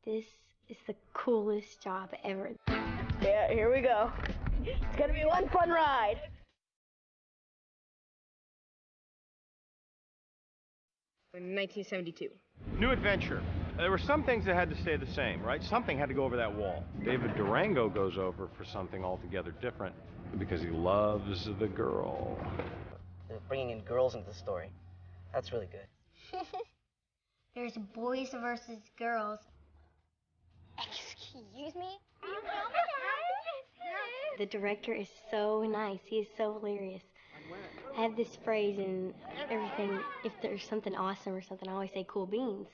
This is the coolest job ever. Yeah, here we go. It's gonna be one fun ride. In 1972. New adventure. There were some things that had to stay the same, right? Something had to go over that wall. David Durango goes over for something altogether different because he loves the girl. They're bringing in girls into the story. That's really good. There's boys versus girls. Excuse me? The director is so nice. He is so hilarious. I have this phrase in everything. If there's something awesome or something, I always say cool beans.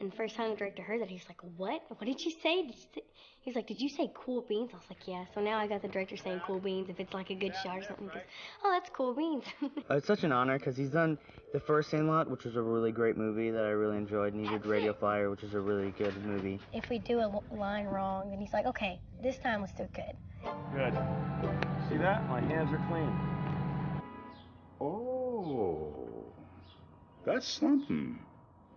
And the first time the director heard that, he was like, what? What did you say? He was like, did you say cool beans? I was like, yeah. So now I got the director saying cool beans if it's like a good shot or something. Because, oh, that's cool beans. It's such an honor because he's done the first Sandlot, which was a really great movie that I really enjoyed, and he did Radio Flyer, which is a really good movie. If we do a line wrong, then he's like, okay, this time let's do it good. Good. See that? My hands are clean. Oh, that's something.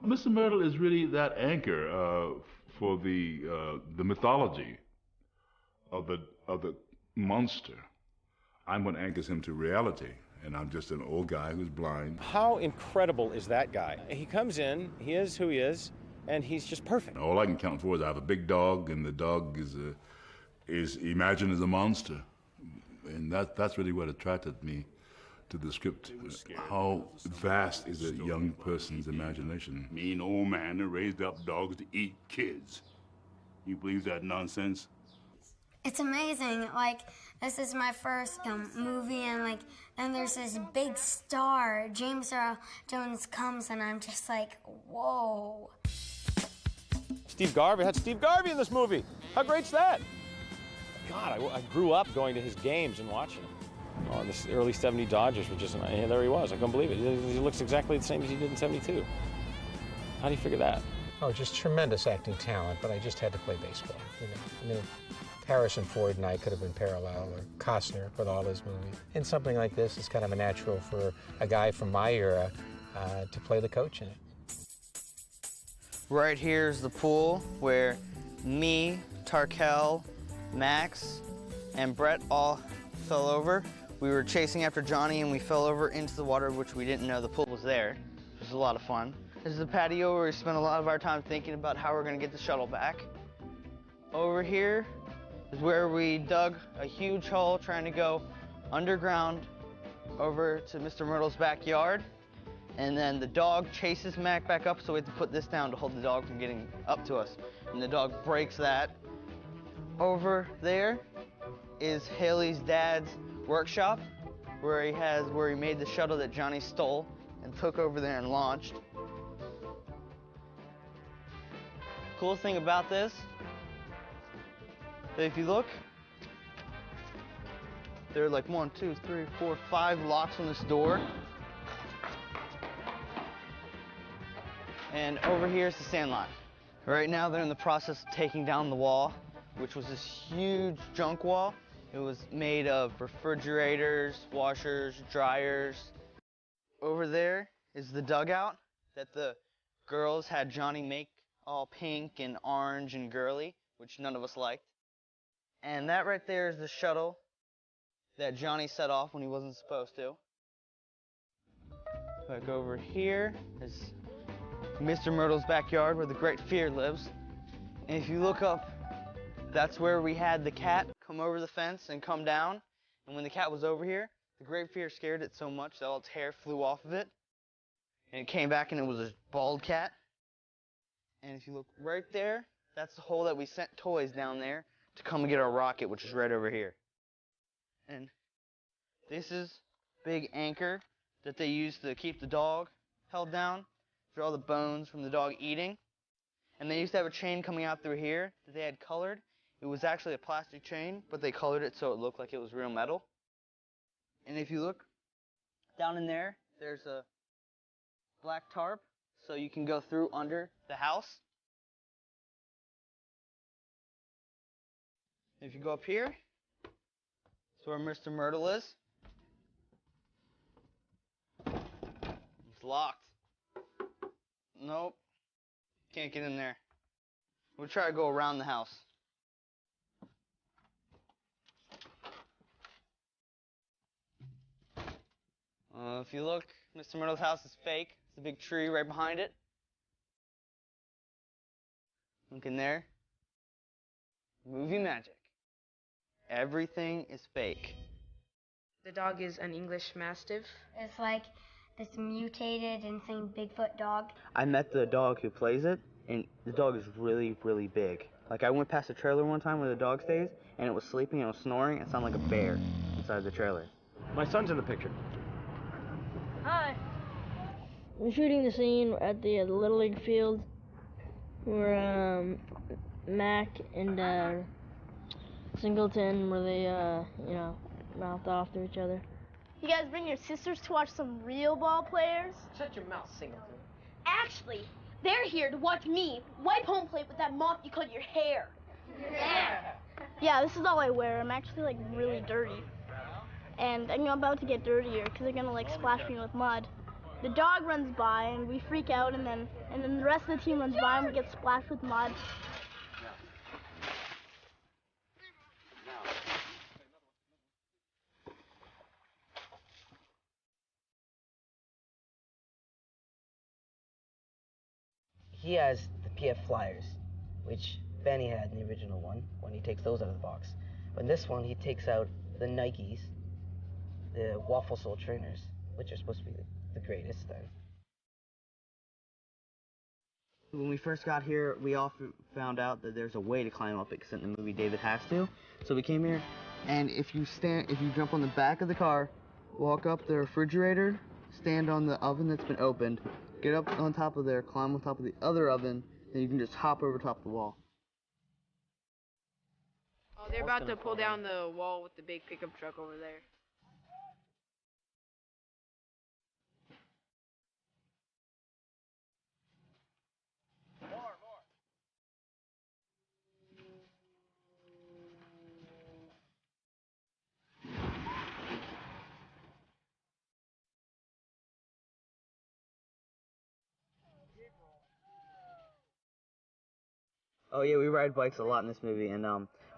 Mr. Myrtle is really that anchor for the mythology of the monster. I'm what anchors him to reality, and I'm just an old guy who's blind. How incredible is that guy? He comes in, he is who he is, and he's just perfect. All I can count for is I have a big dog, and the dog is imagined as a monster, and that's really what attracted me to the script. How vast is a young person's imagination? Mean old man that raised up dogs to eat kids. You believe that nonsense? It's amazing. Like, this is my first movie, and then there's this big star. James Earl Jones comes, and I'm just like, whoa. Steve Garvey had Steve Garvey in this movie. How great's that? God, I grew up going to his games and watching him. Oh, the early 70 Dodgers were just, and there he was. I couldn't believe it. He looks exactly the same as he did in 72. How do you figure that? Oh, just tremendous acting talent, but I just had to play baseball. You know, I mean, Harrison Ford and I could have been parallel, or Costner with all his movies. And something like this is kind of a natural for a guy from my era to play the coach in it. Right here's the pool where me, Tarkel, Max, and Brett all fell over. We were chasing after Johnny and we fell over into the water, which we didn't know the pool was there. It was a lot of fun. This is the patio where we spent a lot of our time thinking about how we're gonna get the shuttle back. Over here is where we dug a huge hole trying to go underground over to Mr. Myrtle's backyard. And then the dog chases Mac back up, so we have to put this down to hold the dog from getting up to us. And the dog breaks that. Over there is Haley's dad's workshop, where he made the shuttle that Johnny stole and took over there and launched. Cool thing about this, that if you look, there are like 1, 2, 3, 4, 5 locks on this door. And over here is the Sandlot. Right now they're in the process of taking down the wall, which was this huge junk wall. It was made of refrigerators, washers, dryers. Over there is the dugout that the girls had Johnny make all pink and orange and girly, which none of us liked. And that right there is the shuttle that Johnny set off when he wasn't supposed to. Back over here is Mr. Myrtle's backyard where the Great Fear lives. And if you look up, that's where we had the cat come over the fence and come down. And when the cat was over here, the Great Fear scared it so much that all its hair flew off of it. And it came back and it was a bald cat. And if you look right there, that's the hole that we sent toys down there to come and get our rocket, which is right over here. And this is big anchor that they use to keep the dog held down for all the bones from the dog eating. And they used to have a chain coming out through here that they had colored. It was actually a plastic chain, but they colored it so it looked like it was real metal. And if you look down in there, there's a black tarp, so you can go through under the house. If you go up here, that's where Mr. Myrtle is. It's locked. Nope. Can't get in there. We'll try to go around the house. If you look, Mr. Myrtle's house is fake. There's a big tree right behind it. Look in there. Movie magic. Everything is fake. The dog is an English Mastiff. It's like this mutated, insane Bigfoot dog. I met the dog who plays it, and the dog is really, really big. Like, I went past a trailer one time where the dog stays, and it was sleeping and it was snoring. It sounded like a bear inside the trailer. My son's in the picture. Hi. We're shooting the scene at the Little League field where Mac and Singleton, where they, mouthed off to each other. You guys bring your sisters to watch some real ball players? Shut your mouth, Singleton. Actually, they're here to watch me wipe home plate with that mop you cut your hair. Yeah, this is all I wear. I'm actually like really dirty. And I'm about to get dirtier because they're gonna like splash me with mud. The dog runs by and we freak out, and then the rest of the team runs by and we get splashed with mud. He has the PF Flyers, which Benny had in the original one, when he takes those out of the box. But in this one, he takes out the Nikes, the Waffle Soul trainers, which are supposed to be the greatest then. When we first got here, we all found out that there's a way to climb up it, because in the movie David has to. So we came here, and if you jump on the back of the car, walk up the refrigerator, stand on the oven that's been opened, get up on top of there, climb on top of the other oven, then you can just hop over top of the wall. Oh, they're about to pull down the wall with the big pickup truck over there. Oh yeah, we ride bikes a lot in this movie, and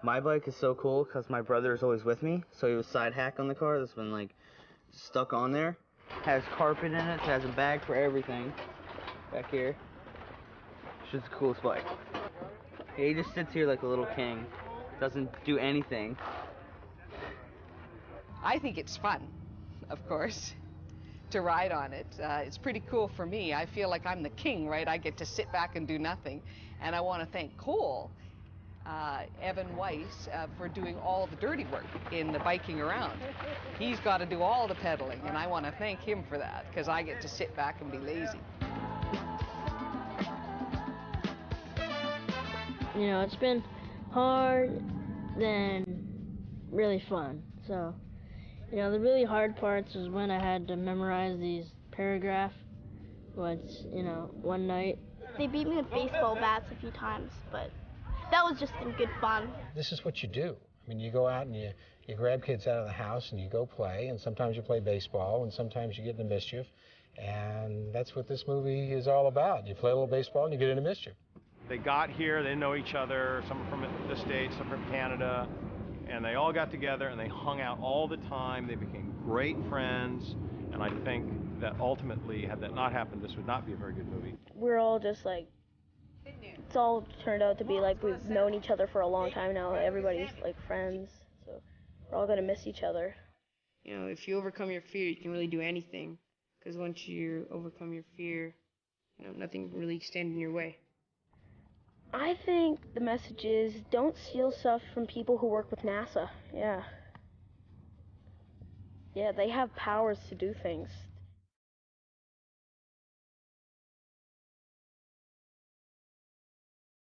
my bike is so cool because my brother is always with me, so he was side hack on the car that's been like stuck on there. Has carpet in it, has a bag for everything back here. It's just the coolest bike. Yeah, he just sits here like a little king, doesn't do anything. I think it's fun, of course, to ride on it. It's pretty cool for me. I feel like I'm the king, right? I get to sit back and do nothing. And I want to thank Cole, Evan Weiss, for doing all the dirty work in the biking around. He's got to do all the pedaling, and I want to thank him for that, because I get to sit back and be lazy. You know, it's been hard, then really fun. So, you know, the really hard parts was when I had to memorize these paragraphs. One night. They beat me with baseball bats a few times, but that was just in good fun. This is what you do. I mean, you go out and you grab kids out of the house and you go play, and sometimes you play baseball, and sometimes you get into mischief, and that's what this movie is all about. You play a little baseball and you get into mischief. They got here, they know each other, some from the States, some from Canada, and they all got together and they hung out all the time. They became great friends, and I think that ultimately, had that not happened, this would not be a very good movie. We're all just like, it's all turned out to be like we've known each other for a long time now. Everybody's like friends, so we're all gonna miss each other. You know, if you overcome your fear, you can really do anything. Because once you overcome your fear, nothing can really stand in your way. I think the message is don't steal stuff from people who work with NASA. Yeah, they have powers to do things.